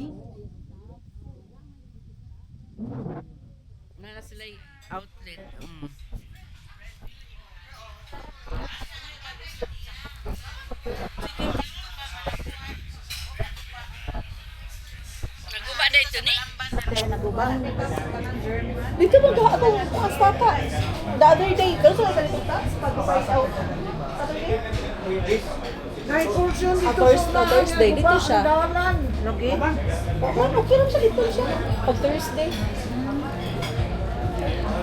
booking. Meron sila outlet. Naguba na ito ni? Dito mo ka ako ang tata. The other day, pero sa ganito tax, pag-price out. Other day? Thursday, dito siya. Okay? Okay lang siya, dito siya. Pag Thursday.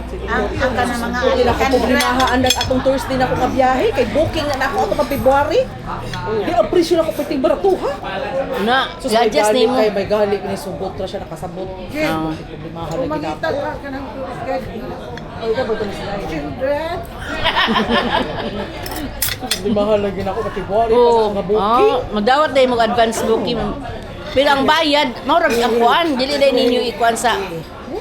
Ang ka na mga Hindi na ako problemahaan na atong Thursday na ako kabiyahe. Kay booking na ako atong February. Di ang presyo na ako piting baratuha. Na, So sa gadgets gali ni mo. kay may gali ni subot ra siya nakasabot. Problemahan lagi na ako. ka ng tourist guide. Ay, ka ba ito na sila? Children. Problemahan lagi na ako sa February. Oo. Kasi nga booking. Magdawat dahil mag advance booking. Pero ang bayad, maurag ang kuan. Dili dahil ninyo ikuan sa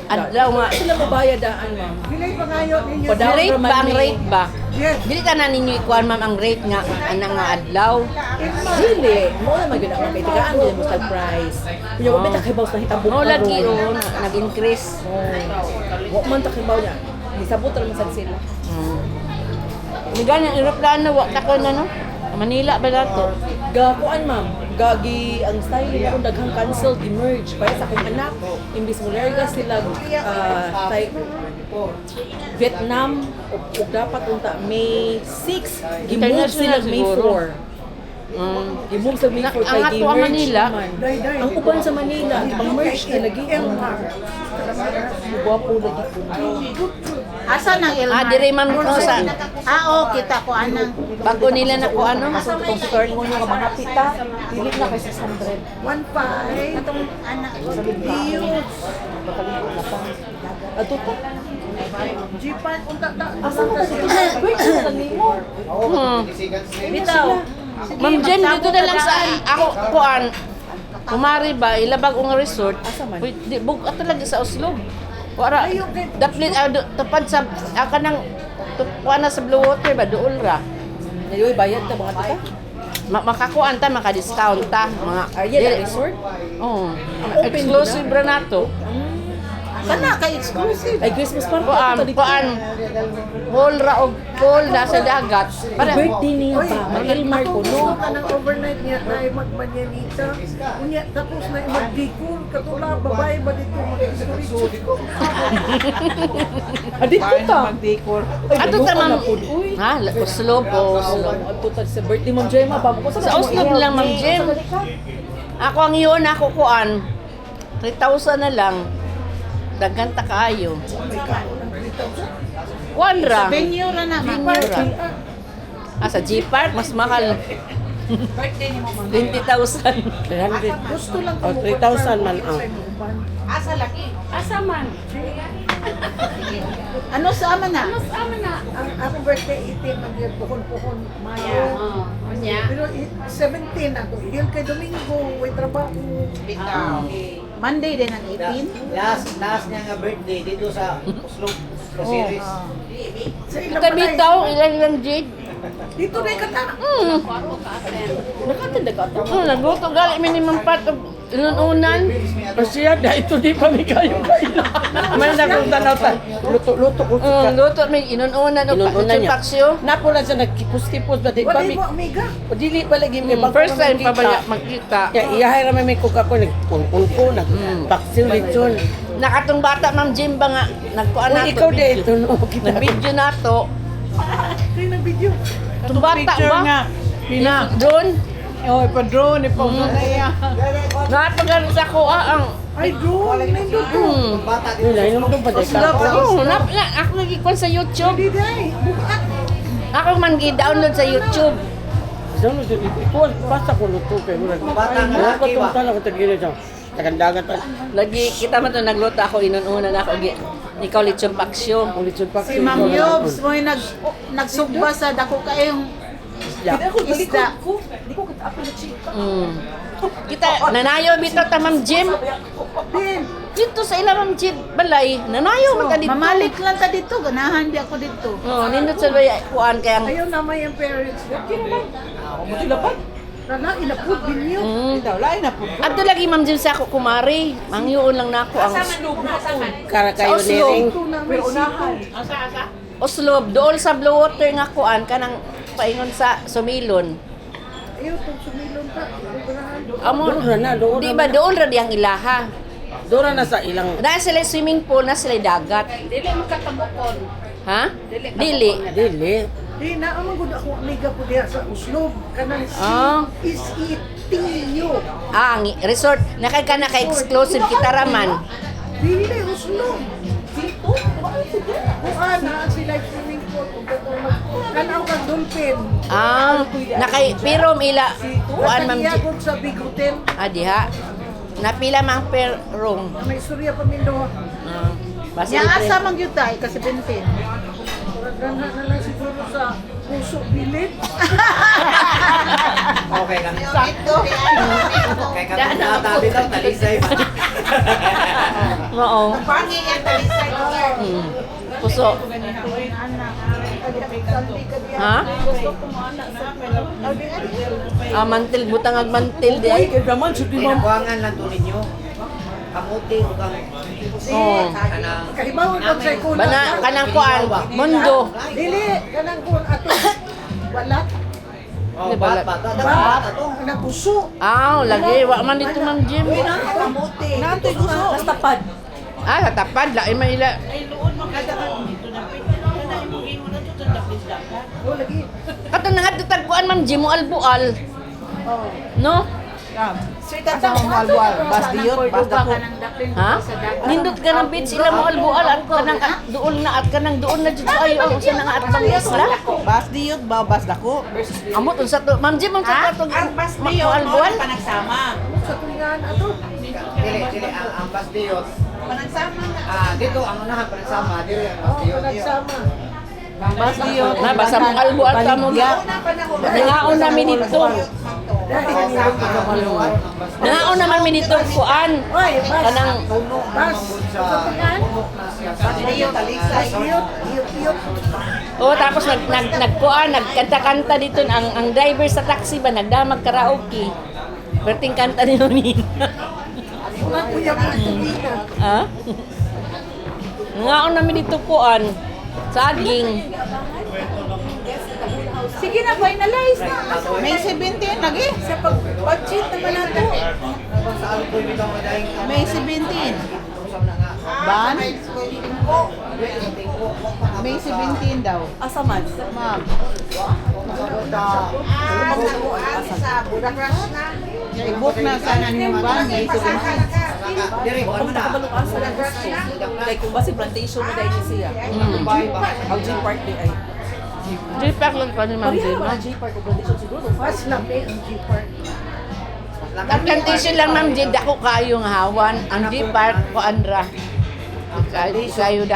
adlaw nga. Sila mabayad daan, ma'am. Bilay pa ngayon ninyo. Padaw Rate naman ba ang ni- rate ba? Yes. Dili ka na ninyo ikuan ma'am ang rate nga anang nga adlaw. Dili, mo na maganda ang kailangan din mo sa price. Kunya ko bita kay boss na hitabo. No lagi nag-increase. Wa man ta kay baw niya. Nisabot ra man sad sila. Ni ganang eroplano wa ta ko na no. Manila ba dato? Gakuan ma'am, gagi ang style nila kung daghang cancel di-merge para sa akong anak imbis mo larga sila Vietnam o dapat unta May 6 gimove sila International May siguro. 4 gimove sa May 4 kay Ang ato ang di-merge Manila. naman. Ang uban sa Manila ibang merge lagi gwapo lagi ko. Asa nang Elmar? Dire man ko sa Kita ko anang. bago nila na ko ano. Kung start mo nyo mga pita dili na kay 600 1.5. Atong anak ko. Views. ato pa Jipan. Unta ta. asa mo kasi merge na nimo Bitaw. Ma'am Jem, dito na lang sa ako kuan. Kumari ba ilabag ang resort? Asa man? Di bug talaga sa Oslo. Wara daplit tapad sa kanang kuan na sa Blue Water ba duol ra. Nayoy bayad ta mga tita Makakuan ta maka-discount ta mga Ariel resort Oh, open exclusive ra nato. Kana ka exclusive. ay Christmas party Kuan, whole ra og pool na sa dagat. Para birthday niya ba mag-Elmar ko no Ka ng overnight niya na magmanyanita. Unya tapos na mag-decor. Katula babae ba dito mag-exclusive. adit ko ta ato ta ma'am. Ha, Oslo po. Oslo. ato ta sa birthday ma'am Gemma ba ko Sa Oslo lang ma'am Jem. Ako ang iyon ako kuan. 3,000 na lang. Daghan ta kaayo. Kuan ra. Venue ra na. Venue ra. Sa G-Park mas mahal. 20,000. Gusto lang O, 3,000 man ang. Asa man? Ano sa ama na? Ang akong birthday 18 mag-puhon-puhon Maya. Pero 17 na to. Yun kay Domingo, may trabaho. Monday din ang 18. Last niya nga birthday dito sa Oslo series. Sa ilang Kabitaw, ilang jade. Dito na yung kata. nakatinda ka to Nagluto gali minimum part of inunan. Siya na ito di pa may kayo kaila. Man na kung tanaw ta. Luto ko. Luto may inunan o Inuunan niya. paksyo. Napo na siya nagkipus-kipus ba di pa Wala mi. mo, amiga. O dili pa lagi may First time pa ba magkita? Ya iyahay ra may kuka ko nagpun ko nagpaksil lechon. Nakatong bata Ma'am Jim ba nga nagkuan Uy, nato. ikaw dito no kita. Nag-video nato. Ito yung video. Itong bata ba? Pina. Doon. Oh, pa-drone pa iya. Napagalit sa ko ang Ay, drone. Nandun doon. Nila inom to pa ako nagikuan sa YouTube. Hindi day. Bukat. Ako man gi-download sa YouTube. Doon dito ikuan basta ko luto kay murag. Bata nga ko tala ko tagili sa tagandagat pa. Lagi kita man to nagluto ako inunan ako ikaw lechon paksyo. Lechon pa. Si Ma'am Yobs mo yung nagsugba sa dako kayong isda. di ko kita ako na chika Kita nanayo bitaw ta Ma'am Jim. Din. Dito sa ila Ma'am Jim balay nanayo man ta dito. Mamalik lang ta dito. Ganahan di ako dito. Oh, nindot sa bay kuan kaya Ayaw naman yung parents. Okay naman. mo sila pa Nana, inapod binyo. Ikaw, lain na po. Adto lagi ma'am Jim sa ako kumari. Mangyoon lang nako ang Kara kayo Oslo. niring. Ito na may unahan. Oslo, dool sa Blue Water nga kuan kanang paingon sa Sumilon. Ayaw, pag sumilon ka. Unahan. Amo, Doon na, doon di na. ba dool ra diyang ilaha. Doon na sa ilang. Na sila swimming pool, na sila dagat. Dili makatabukon. Ha? Dili. Dili. Di na, ang magod ako amiga po diya sa Oslo. Kanang Ah. CSETU. Ah, ang resort. Nakay ka na ka-exclusive kita raman. Dili na Oslo. Dito? Kuhan na sila swimming pool. Kanaw kang dolphin. Ah, nakay pero ila kuan ma'am. Natagiyagod sa Big Hotel. Ah, diha. Napila mang per room. May istorya pa mindo. Ah, basta Yang libre. asa mang yun tayo, kasi 20. Ganha na lang siguro sa puso bilit. Okay kami. Sakto. Okay kami natabi daw, talisay pa. Oo. Pangi yan, talisay ko. Puso. Ha? Ah, mantil butang ag mantil di ay. naman, suti ma'am. Pinakuangan lang to ninyo. Kamuti o kang Oo. kanang Kahibawon ang sa ikuna. Bana kanang kuan, mundo. Dili, kanang kun ato. Wala. oh, Di ba? bat. Ba? Kanang puso. Ah, lagi wa man dito ma'am Jim. Kamuti. Nantoy gusto. Basta pad. Ah, sa tapad la may ila. O lagi. Kato na nga tatagpuan ma'am Jim mo albual. No? Sweet at sa mga malbual. Bas diyot, bas dako. Ha? Nindot ka ng beach sila mo albual at kanang duol na at kanang duol na dito ayo ang usa na nga at bang isla. Bas diyot ba, bas dako. Amot unsa to? Ma'am Jim unsa to? Ang bas Mo diyot, albual? panagsama. Sa tungan ato. Dili, ang basdiyot. Panagsama na. Dito, ang unahan pa rin sama. Dili, ang Oh, basdiyot. nagsama. Bas diyot. Na basa mo albual ta mo Baligya. Nangaon namin dito. Nangaon naman mi dito kuan. Oy, bas. Kanang Bas. Sa tungan. Diyot, talisay. Iyot. oh tapos nagkuan nagkanta-kanta dito ang driver sa taxi ba nagdamag karaoke. Berting kanta ni Nonin. Mga kuya mo tumina. Ha? Nangaon namin dito kuan. Saging. Sige na, finalize na. May 17 lagi. Sa pag-budget naman nato. Saan po yung itong madaling May 17. usap na nga. Ban? May 17 daw. Asa man? Ma'am. I-book na sana niyo ba? May 17. Dili, ano na? Like kung basi plantation mo dahil siya. Ang G Park di ay. J-pack lang pa ni Ma'am Pariha Jim. mo ang G Park o plantation siguro. Bas lang ang G-Park. Ang plantation lang Ma'am Jim, dako kayo nga hawan. Ang J-Park ko andra. Kayo da